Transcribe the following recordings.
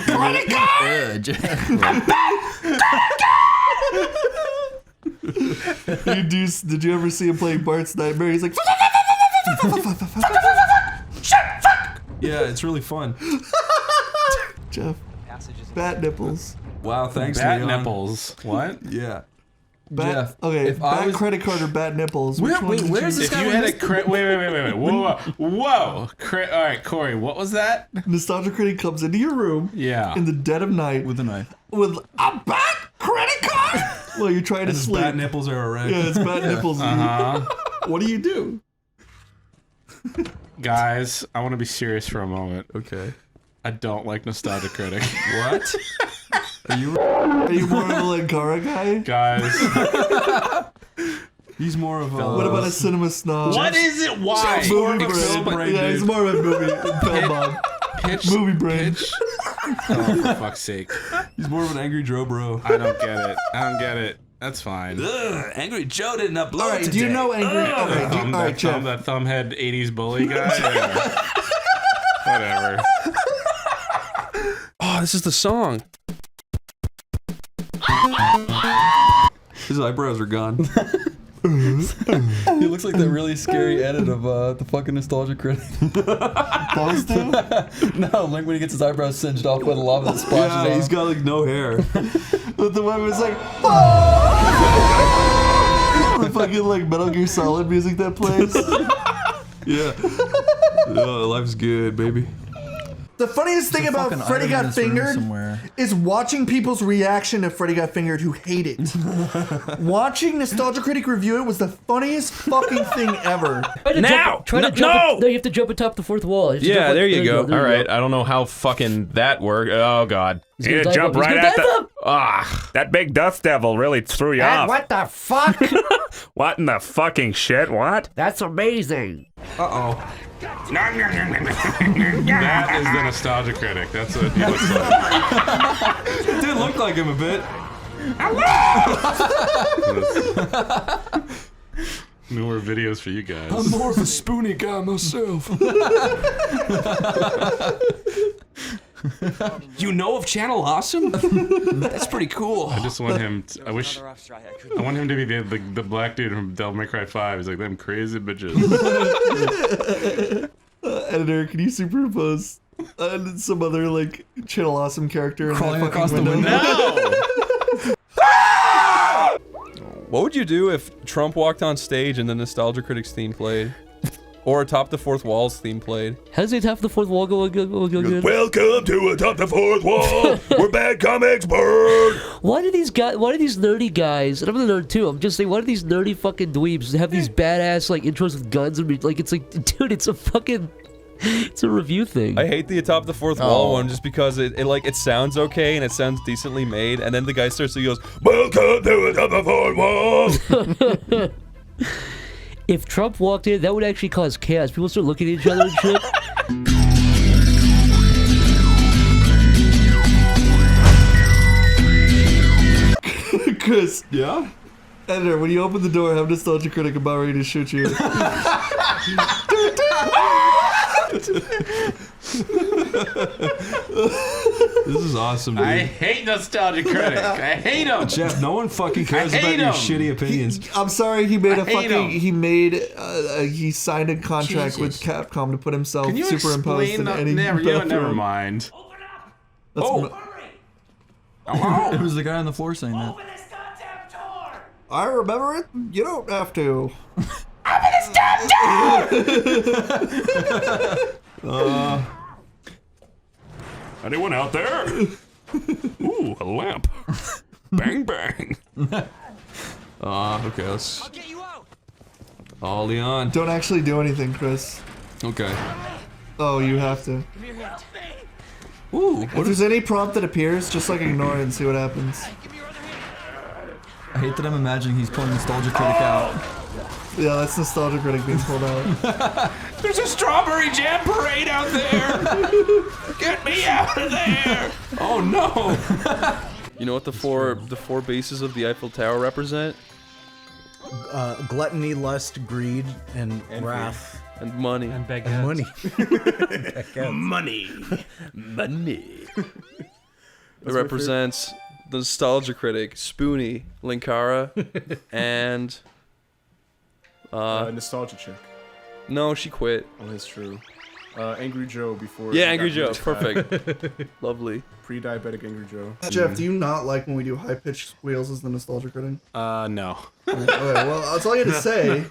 Credit card! Did you ever see him playing Bart's Nightmare? He's like, yeah, it's really fun. Jeff, bat nipples. Wow, thanks, Bat Leon. nipples. What? Yeah. Jeff, okay, if I bat was... credit card or bat nipples. Where's this If guy? you had a wait. Whoa. Alright, Corey, what was that? Nostalgia Critic comes into your room in the dead of night with a knife. With a bat credit card? Well, you're trying to sleep. Bat nipples are erect. Yeah, it's bat nipples. What do you do? Guys, I want to be serious for a moment. Okay. I don't like Nostalgia Critic. What? Are you more of a Lankara guy? Guys. He's more of a... What about a cinema snob? What is it? Why? Movie brain. Yeah, he's more of a movie film bomb. Movie brain. Oh, for fuck's sake. He's more of an angry Joe bro. I don't get it. That's fine. Ugh, Angry Joe didn't upload Alright, do you know Angry... Okay, alright, Jeff. That thumbhead 80s bully guy? Whatever. Oh, this is the song. His eyebrows are gone. He looks like that really scary edit of the fucking Nostalgia Critic. Those two? No, like when he gets his eyebrows singed off by the lava that splashes Yeah, off. he's got like no hair. The one was like, the fucking like Metal Gear Solid music that plays. Yeah. Oh, life's good, baby. The funniest thing about Freddy Got Fingered is watching people's reaction to Freddy Got Fingered who hate it. Watching Nostalgia Critic review it was the funniest fucking thing ever. No, you have to jump atop the fourth wall. Yeah, there you go. All right, I don't know how fucking that worked. Oh god. You jump right at the... that big dust devil really threw you off. What the fuck? What in the fucking shit? What? That's amazing. Uh-oh. That is the Nostalgia Critic. That's what he looks like. It did look like him a bit. No more videos for you guys. I'm more of a spoony guy myself. You know of Channel Awesome? That's pretty cool. I just want him to, I want him to be the black dude from Devil May Cry 5. He's like, them crazy bitches. Editor, can you superimpose some other like Channel Awesome character in crawling that across the window? window? No! What would you do if Trump walked on stage and the Nostalgia Critics theme played? Or Atop the Fourth Wall's theme played? How does the Atop the Fourth Wall go again? Welcome to Atop the Fourth Wall, where bad comics burn. Why do these nerdy guys, and I'm a nerd too, I'm just saying, why do these nerdy fucking dweebs have these badass like intros with guns and like, it's like, dude, it's a fucking... It's a review thing. I hate the Atop the Fourth Wall one just because it sounds okay and it sounds decently made, and then the guy starts to goes, welcome to Atop the Fourth Wall. If Trump walked in, that would actually cause chaos. People start looking at each other and shit. Chris. Yeah? Editor, when you open the door, have Nostalgia Critic about ready to shoot you. This is awesome, dude. I hate Nostalgia Critic. I hate him. Jeff, no one fucking cares about your shitty opinions. I'm sorry, he made he signed a contract with Capcom to put himself superimposed in any bathroom. Never mind. It was the guy on the floor saying that. I remember it. You don't have to. Anyone out there? Ooh, a lamp. Bang, bang. Okay, let's... I'll get you out. Oh, Leon. Don't actually do anything, Chris. Okay. Oh, you have to. Ooh. If there's any prompt that appears, just like ignore it and see what happens. I hate that I'm imagining he's pulling Nostalgia Critic out. Yeah, that's Nostalgia Critic being pulled out. There's a strawberry jam parade out there. Get me out of there. Oh no. You know what the four bases of the Eiffel Tower represent? Gluttony, lust, greed, and wrath. And money. And baguette. Money. Money. It represents the Nostalgia Critic, Spoonie, Linkara, and... Nostalgia chick. No, she quit. Oh, that's true. Angry Joe before. Yeah, Angry Joe. Perfect. Lovely. Pre-diabetic Angry Joe. Jeff, do you not like when we do high-pitched squeals as the Nostalgia Critic? No. Okay, well, that's all you had to say.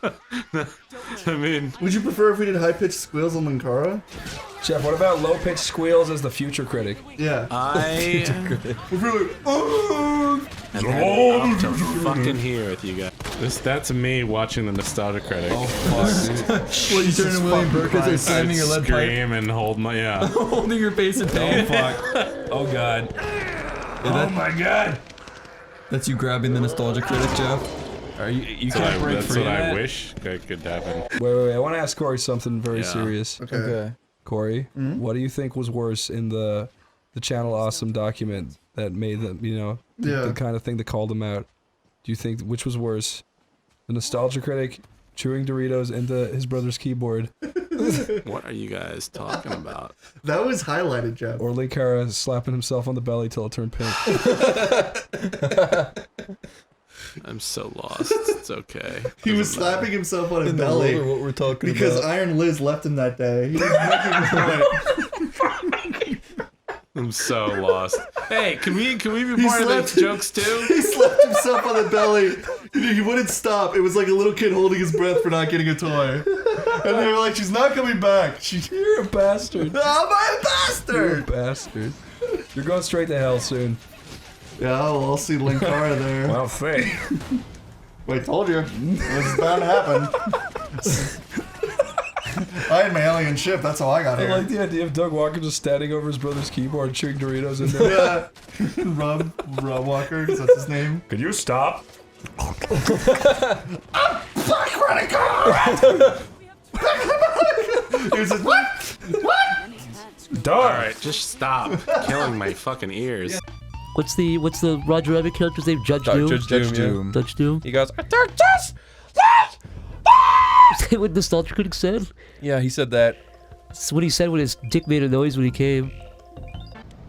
I mean... Would you prefer if we did high-pitched squeals on Linkara? Jeff, what about low-pitched squeals as the future critic? Yeah. I... I'm up to fucking here with you guys. That's me watching the Nostalgia Critic. Oh fuck, dude. What, you turning to William Burke as they're slamming your lead pipe? Scream and hold my, yeah. Holding your face in pain. Oh fuck. Oh god. Oh my god. That's you grabbing the Nostalgia Critic, Jeff? Are you can't break That's free what of I that? wish could happen. Wait. I want to ask Corey something very serious. Okay. Corey, what do you think was worse in the Channel Awesome document that made them, you know, the kind of thing that called them out? Do you think which was worse? The Nostalgia Critic chewing Doritos into his brother's keyboard, What are you guys talking about? That was highlighted, Jeff. or Linkara slapping himself on the belly till it turned pink? I'm so lost. It's okay. He was slapping himself on his belly What we're talking because about. Iron Liz left him that day. He was making a point. I'm so lost. Hey, can we be He part of slapped- those jokes too? He slapped himself on the belly. He wouldn't stop. It was like a little kid holding his breath for not getting a toy. And they were like, she's not coming back. You're a bastard. Oh, my You're a bastard! bastard. You're going straight to hell soon. Yeah, well, I'll see Linkara there. Well, fake. Wait, told you. This is bound to happen. I had my alien ship, that's how I got I here. like the idea of Doug Walker just standing over his brother's keyboard, chewing Doritos in there. Yeah. Rob Walker, is that his name? Could you stop? He was like, what? What? Alright, just stop killing my fucking ears. What's the Roger Rabbit character's name? Judge Doom? Judge Doom. Judge Doom? He goes, Is that what Nostalgia Critic said? yeah, he said that. It's what he said when his dick made a noise when he came.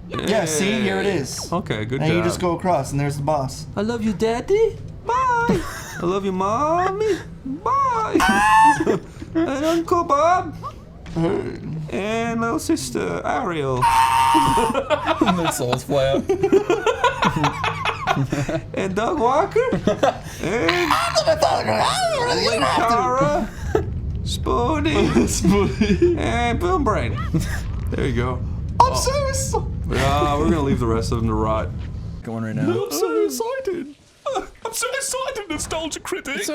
Yeah, see, here it is. Okay, good And job. you just go across, and there's the boss. I love you, Daddy. Bye. I love you, Mommy. Bye. And Uncle Bob. And little sister Ariel. And their souls fly out. And Doug Walker. And Linkara. Spoonie. And Boom Brain. There you go. I'm serious. We're gonna leave the rest of them to rot. Going right now. I'm so excited. I'm so excited, Nostalgia Critic. It's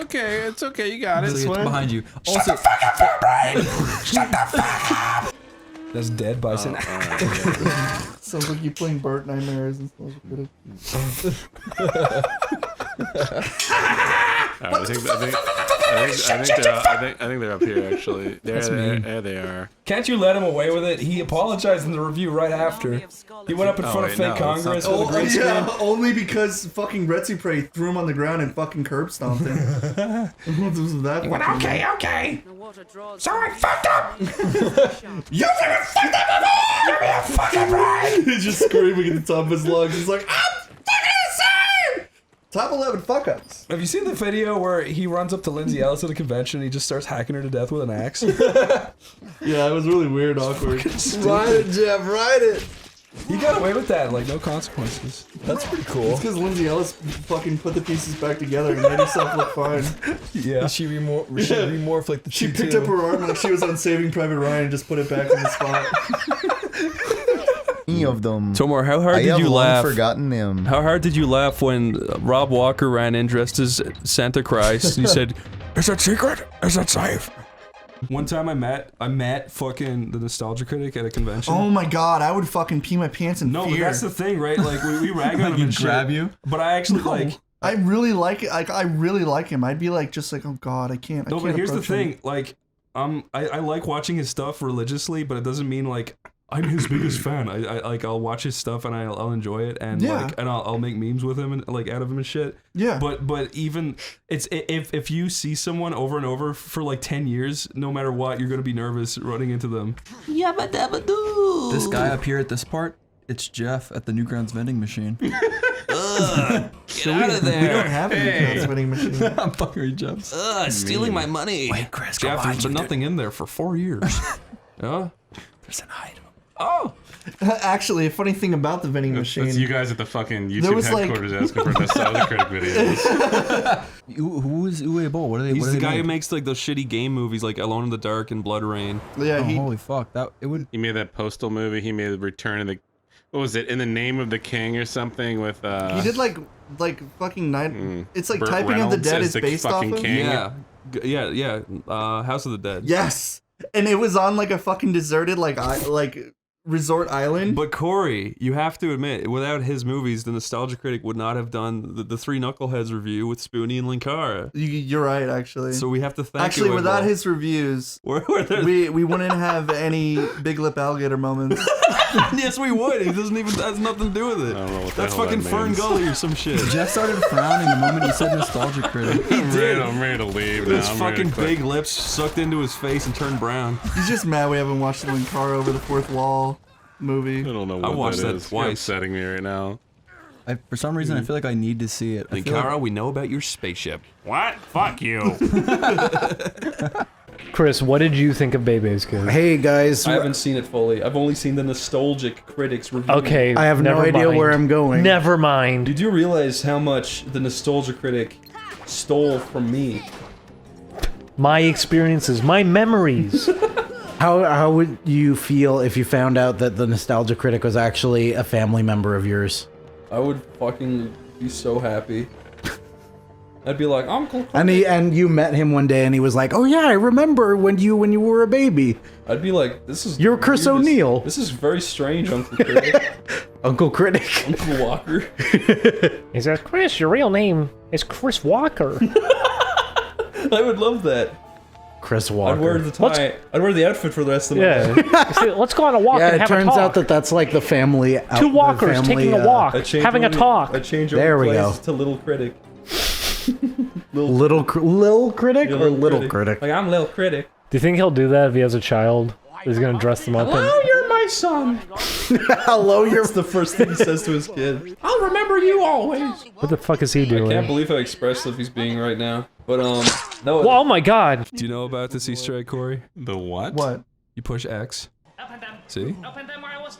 okay, you got it. It's behind you. Also, That's dead Bison. Sounds like you playing Bart Nightmares and stuff. I think they're up here actually. There they are. Can't you let him away with it? He apologized in the review right after. He went up in front of fake Congress with a green screen. Yeah, only because fucking Retzi Prey threw him on the ground and fucking curb stomped him. What was that? Well, okay. So I fucked up. You fucking fucked up! Give me a fucking break! He's just screaming at the top of his lungs. He's like, I'm fucking insane! Top 11 fuck ups. Have you seen the video where he runs up to Lindsay Ellis at a convention and he just starts hacking her to death with an axe? Yeah, it was really weird, awkward. ride it, Jeff, ride it. He got away with that, like no consequences. That's pretty cool. It's because Lindsay Ellis fucking put the pieces back together and made herself look fine. Yeah. She remorphed like the She T2. picked up her arm like she was on Saving Private Ryan and just put it back in the spot. Any of them. Tomar, how hard I did have you long laugh? forgotten them. How hard did you laugh when Rob Walker ran in dressed as Santa Christ and he said, "Is that secret? Is that safe?" One time I met fucking the Nostalgia Critic at a convention. Oh my god, I would fucking pee my pants in No, fear. but that's the thing, right? Like we rag on him and shit. grab you? But I actually like. I really like it. I really like him. I'd be like, just like, oh god, I can't. No, I can't but here's the approach him. thing. Like, I like watching his stuff religiously, but it doesn't mean like I'm his biggest fan. I like I'll watch his stuff and I'll enjoy it and like and I'll make memes with him and like out of him and shit. Yeah. But even it's if you see someone over and over for like 10 years, no matter what, you're gonna be nervous running into them. Yabba dabba doo. This guy up here at this part, it's Jeff at the Newgrounds vending machine. Get out of there. We don't have any vending machine. I'm fucking with Jeff. Stealing my money. Wait, Chris, Jeff, there's been nothing in there for 4 years. Yeah. There's an item. Oh. Actually, a funny thing about the vending machine. That's you guys at the fucking There YouTube was, like- headquarters asking for Nostalgia Critic videos. Who is Uwe Boll? What are they? He's what do the they guy make? who makes like those shitty game movies like Alone in the Dark and Blood Rain. Yeah, Oh, he holy fuck! That it would. He made that Postal movie. He made Return of the... What was it? In the Name of the King or something with... he did like fucking night. It's like Burt Typing of the Reynolds Dead as is the based off fucking of. king. Yeah. House of the Dead. Yes, and it was on like a fucking deserted like resort island. But Corey, you have to admit, without his movies, the Nostalgia Critic would not have done the Three Knuckleheads review with Spoonie and Linkara. You're right, actually. So we have to thank Actually, Uwe without Boll. his reviews, Were there- we wouldn't have any Big Lip Alligator moments. Yes, we would. It doesn't even has nothing to do with it. I don't know what the That's hell fucking that Fern means. Gully or some shit. Jeff started frowning the moment he said Nostalgia Critic. He did. I'm ready to leave now. His I'm ready to fucking quit. big lips sucked into his face and turned brown. He's just mad we haven't watched the Linkara Over the Fourth Wall movie. I don't know I what watched that is. You're twice. upsetting me right now. For some reason, I feel like I need to see it. I feel Linkara, like- we know about your spaceship. What? Fuck you. Chris, what did you think of Bebe's Kids? Hey guys, I haven't seen it fully. I've only seen the Nostalgic Critics review. Okay, I have no never idea mind. where I'm going. Never mind. Did you realize how much the Nostalgia Critic stole from me? My experiences, my memories. How would you feel if you found out that the Nostalgia Critic was actually a family member of yours? I would fucking be so happy. I'd be like, Uncle. And you met him one day and he was like, "Oh yeah, I remember when you were a baby." I'd be like, this is... You're Chris O'Neill. This is very strange, Uncle Critic. Uncle Critic. Uncle Walker. He says, Chris, your real name is Chris Walker. I would love that. Chris Walker. I'd wear the tie. I'd wear the outfit for the rest of my life. Yeah. See, let's go on a walk Yeah, and it have a turns talk. out that that's like the family. Two walkers taking a walk, having a talk. I change There we go. to Little Critic. Lil Critic Yeah, or Little Critic? Like, I'm Little Critic. Do you think he'll do that if he has a child? He's gonna dress them up and... you're my son. Hello, you're That's the first thing he says to his kid. I'll remember you always. What the fuck is he doing? I can't believe how expressive he's being right now. But, no. Well, oh my god. Do you know about this Easter egg, Corey? The what? What? You push X. See?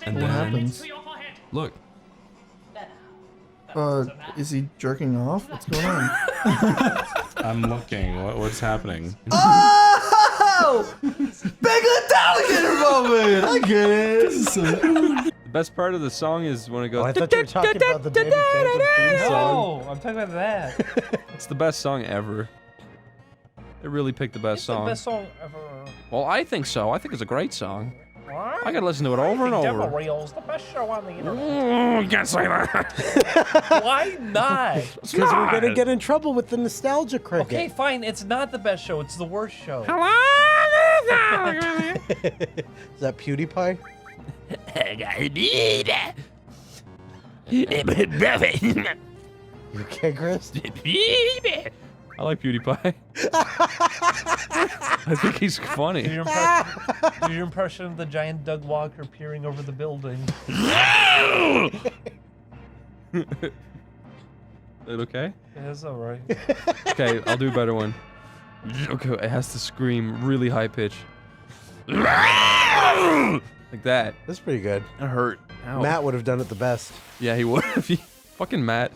And What happens? Look. Is he jerking off? What's going on? I'm looking. What's happening? Oh! Big Lip Alligator moment! I get it. The best part of the song is when it goes. Oh, I thought you were talking about the Baby Phantom theme song. I'm talking about that. It's the best song ever. They really picked the best song. song ever. Well, I think so. I think it's a great song. I gotta listen to it over and over. Reel's the best show on the internet. You can't say that. Why not? Because we're gonna get in trouble with the Nostalgia Critic. Okay, fine. It's not the best show. It's the worst show. Is that PewDiePie? You okay, Chris? I like PewDiePie. I think he's funny. Do your impression of the giant Doug Walker peering over the building. Is it okay? Yeah, it's alright. Okay, I'll do a better one. Okay, it has to scream really high pitch. Like that. That's pretty good. It hurt. Ow. Matt would have done it the best. Yeah, he would. Fucking Matt.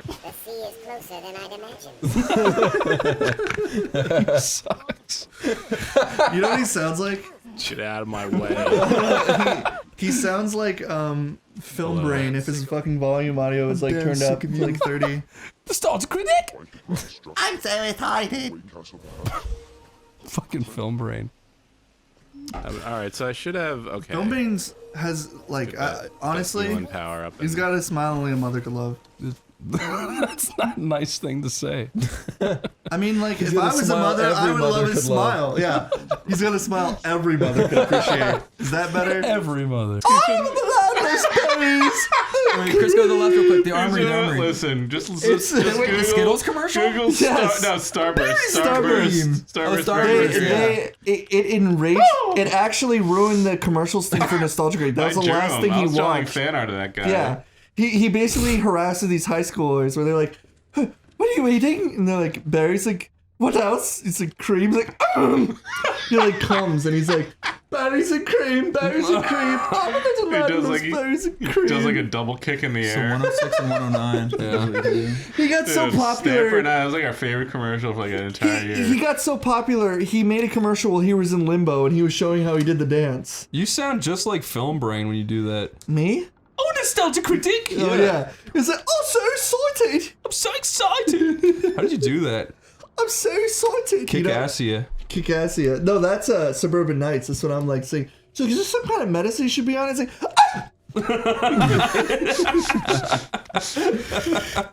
The sea is closer than I'd imagined. He sucks. You know what he sounds like? Get out of my way. He sounds like Film Brain if his fucking volume audio is like turned up to like 30. Nostalgia Critic. I'm so excited. Fucking Film Brain. Alright, so I should have... Okay. Film Brain has like honestly, One power up he's got a smile only a mother could love. That's not a nice thing to say. I mean, like, He's if I gonna was a smile mother, I every would mother love his could love. smile. Yeah. He's gonna smile every mother could appreciate. Is that better? Every mother. Wait, Chris, go to the left real quick. The armory, the armory. Listen, just It's Google, the Skittles commercial? Google Yes. Starburst. It enraged. It actually ruined the commercial sting for Nostalgia Critic. That was the last thing he I was drawing watched. fan art of that guy. Yeah. He basically harasses these high schoolers where they're like, "Huh, what are you eating?" And they're like, Barry's like, "What else?" He's like, "Cream." He's like, he like comes and he's like, "Berries and cream, berries and cream." Oh, there's a lot of those berries and cream. Does like a double kick in the So air. 106 and 109. Yeah. He got so Dude, popular. Stanford Night, it was like our favorite commercial for like an entire year. He got so popular, he made a commercial while he was in limbo and he was showing how he did the dance. You sound just like Film Brain when you do that. Me? Oh, Nostalgia Critic! Oh, yeah. It's like, oh, so excited. I'm so excited! How did you do that? I'm so excited. Kick-assia. Kick-assia. No, that's Suburban Nights. That's what I'm like saying. So is this some kind of medicine you should be on? It's like, ah!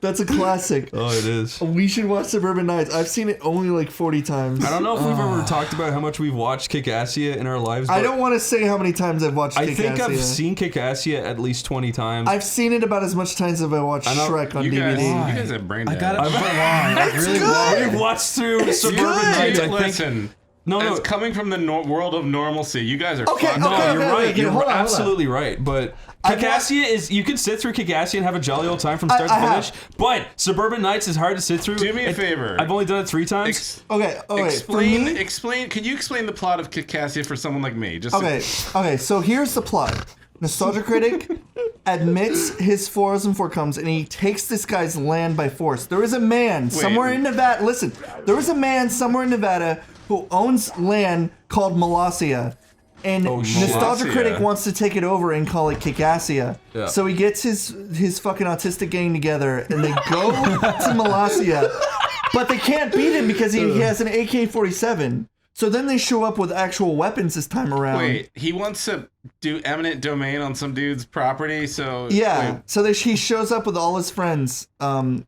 That's a classic. Oh, it is. We should watch Suburban Nights. I've seen it only like 40 times. I don't know if we've ever talked about how much we've watched Kick-assia in our lives. I don't want to say how many times I've watched Kick-assia. I think I've seen Kick-assia at least 20 times. I've seen it about as much times as I watched Shrek on DVD. You guys have brain damage. I got it wrong. It's good. We've watched through Suburban Nights, I think. Listen. No, it's coming from the world of normalcy. You guys are Okay, fucked. okay, you're right. okay, You're hold on. absolutely right. But Kick-assia is, you can sit through Kick-assia and have a jolly old time from start to finish. But Suburban Nights is hard to sit through. Do me a favor. I've only done it 3 times. Explain. Can you explain the plot of Kick-assia for someone like me? Just Okay, so here's the plot. Nostalgia Critic admits his 404 comes and he takes this guy's land by force. There is a man somewhere in Nevada. Listen, there is a man somewhere in Nevada who owns land called Molossia. And Nostalgia Critic wants to take it over and call it Kick-assia. Yeah. So he gets his fucking autistic gang together and they go to Molossia. But they can't beat him because he has an AK-47. So then they show up with actual weapons this time around. Wait, he wants to do eminent domain on some dude's property, so... Yeah, so he shows up with all his friends, and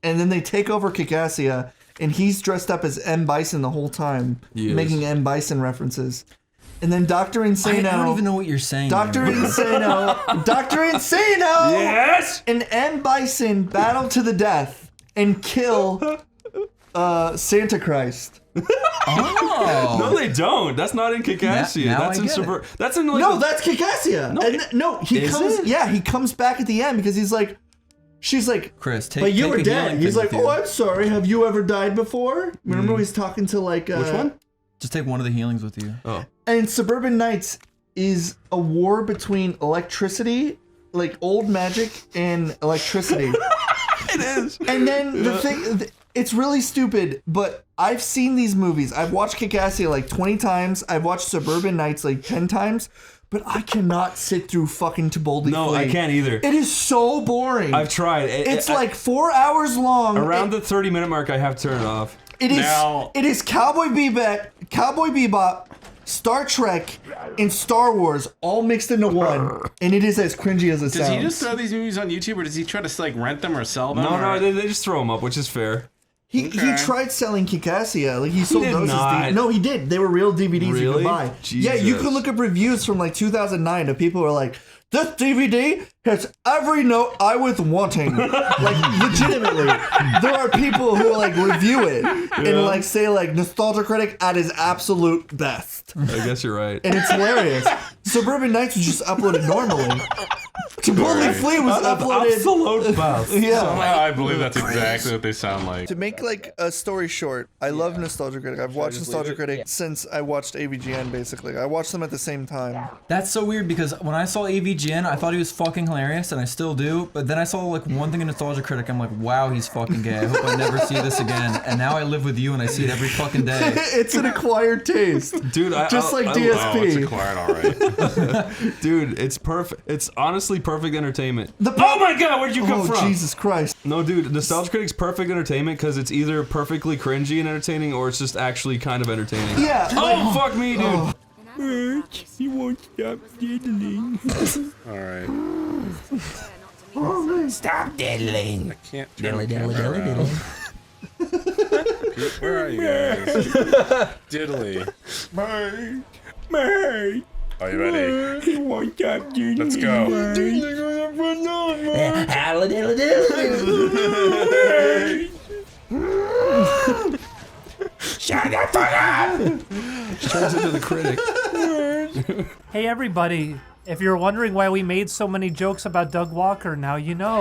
then they take over Kick-assia, and he's dressed up as M. Bison the whole time, making M. Bison references. And then Dr. Insano... I don't even know what you're saying. Dr. Insano... Dr. Insano! Yes! And M. Bison battle to the death and kill Santa Christ. Oh. No, they don't. That's not in Kick-assia. Now That's I in get Suburban. it. That's in like No, that's Kick-assia. He comes. Yeah, he comes back at the end because he's like, she's like, Chris, but you were a dead. healing He's thing like, with you. oh, I'm sorry. Have you ever died before? Remember he's talking to like Which one? Just take one of the healings with you. Oh. And Suburban Nights is a war between electricity, like old magic, and electricity. It is. And then the thing, it's really stupid, but I've seen these movies. I've watched Kick-assia like 20 times. I've watched Suburban Nights like 10 times, but I cannot sit through fucking To Boldly Flee. No, I can't either. It is so boring. I've tried. It's like 4 hours long. Around the 30-minute mark, I have to turn it off. It is Cowboy Bebop, Star Trek, and Star Wars all mixed into one, and it is as cringy as it sounds. Does he just throw these movies on YouTube, or does he try to like rent them or sell them? No, they just throw them up, which is fair. He tried selling Kick-assia. Like he sold those. No, he did. They were real DVDs you could buy. Jesus. Yeah, you could look up reviews from like 2009 of people who are like, this DVD has every note I was wanting. Like legitimately, there are people who like review it and like say like Nostalgia Critic at his absolute best. I guess you're right. And it's hilarious. Suburban Nights was just uploaded normally. To Boldly Flee was uploaded. Absolute best. Yeah. Somehow I believe that's exactly what they sound like. To make like a story short, I love Nostalgia Critic. I've watched Nostalgia Critic since I watched AVGN basically. I watched them at the same time. That's so weird because when I saw AVGN, I thought he was fucking hilarious, and I still do. But then I saw like one thing in Nostalgia Critic, I'm like, wow, he's fucking gay. I hope I never see this again. And now I live with you, and I see it every fucking day. It's an acquired taste, dude. Just like DSP. Oh, it's acquired, all right. Dude, it's perfect. It's honestly perfect entertainment. Oh my God, where'd you come from? Jesus Christ. No, dude, Nostalgia Critic's perfect entertainment because it's either perfectly cringy and entertaining, or it's just actually kind of entertaining. Yeah. Oh, fuck me, dude. He won't stop diddling. All right. Stop diddling. I can't. Diddly, diddly, diddly, diddly. Where are you guys? Diddly. Are you ready? Let's go. Shut the fuck up! Turns into the critic. Hey everybody, if you're wondering why we made so many jokes about Doug Walker, now you know.